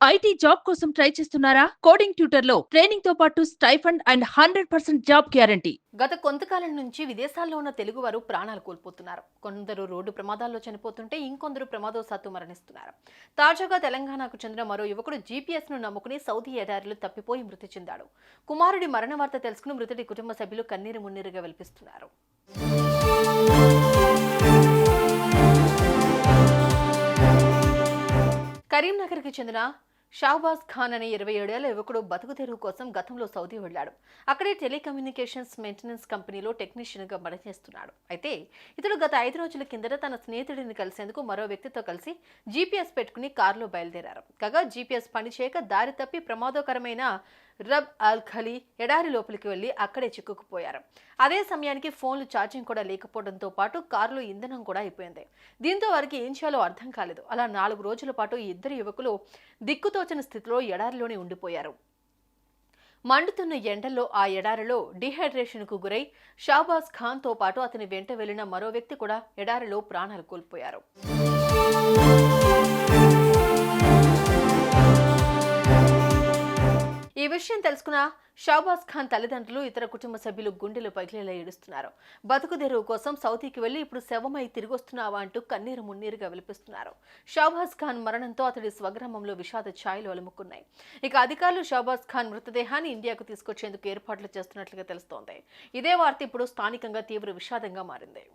IT job కోసం try చేస్తున్నారా? Coding tutor లో ట్రైనింగ్ తో పాటు స్టైఫండ్ అండ్ 100% జాబ్ గ్యారంటీ. గత కొంతకాలం నుంచి విదేశాల్లో ఉన్న తెలుగువారు ప్రాణాలు కోల్పోతున్నారు. కొందరు రోడ్డు ప్రమాదాల్లో చనిపోతుంటే ఇంకొందరు ప్రమాదవశాత్తు మరణిస్తున్నారు. తాజాగా తెలంగాణకు చెందిన మరో యువకుడు జీపీఎస్ ను నమ్ముకుని సౌదీ ఎడారిలో తప్పిపోయి మృతి చెందాడు. కుమారుడి మరణ వార్త తెలుసుకుని మృతుడి కుటుంబ సభ్యులు కన్నీరు మున్నీరుగా వెలిపిస్తున్నారు. కరీంనగర్కి చెందిన షాబాజ్ ఖాన్ అనే 27 ఏళ్ల యువకుడు బతుకు తెరువు కోసం గతంలో సౌదీ వెళ్లాడు. అక్కడే టెలికమ్యూనికేషన్స్ మెయింటెనెన్స్ కంపెనీలో టెక్నీషియన్ గా పనిచేస్తున్నాడు. అయితే ఇతడు గత 5 రోజుల కిందట తన స్నేహితుడిని కలిసేందుకు మరో వ్యక్తితో కలిసి జీపీఎస్ పెట్టుకుని కారులో బయలుదేరారు. కాగా జీపీఎస్ పనిచేయక దారి తప్పి ప్రమాదకరమైన రబ్ అల్ ఖలీ ఎడారి లోపలికి వెళ్లి అక్కడే చిక్కుకుపోయారు. అదే సమయానికి ఫోన్లు ఛార్జింగ్ కూడా లేకపోవడంతో పాటు కారులో ఇంధనం కూడా అయిపోయింది. దీంతో వారికి ఏం చేయాలో అర్థం కాలేదు. అలా 4 రోజుల పాటు ఈ ఇద్దరు యువకులు దిక్కుతోచని స్థితిలో ఎడారిలోనే ఉండిపోయారు. మండుతున్న ఎండల్లో ఆ ఎడారిలో డిహైడ్రేషన్కు గురై షాబాజ్ ఖాన్ తో పాటు అతని వెంట వెళ్లిన మరో వ్యక్తి కూడా ఎడారిలో ప్రాణాలు కోల్పోయారు. ఈ విషయం తెలుసుకున్న షాబాజ్ ఖాన్ తల్లిదండ్రులు, ఇతర కుటుంబ సభ్యులు గుండెలు పగిలేలా ఏడుస్తున్నారు. బతుకు తెరువు కోసం సౌదీకి వెళ్లి ఇప్పుడు శవమై తిరిగొస్తున్నావా అంటూ కన్నీరు మున్నీరుగా విలిపిస్తున్నారు. షాబాజ్ ఖాన్ మరణంతో అతడి స్వగ్రామంలో విషాద ఛాయలు అలుముకున్నాయి. ఇక అధికారులు షాబాజ్ ఖాన్ మృతదేహాన్ని ఇండియాకు తీసుకొచ్చేందుకు ఏర్పాట్లు చేస్తున్నట్లుగా తెలుస్తోంది. ఇదే వార్త ఇప్పుడు స్థానికంగా తీవ్ర విషాదంగా మారింది.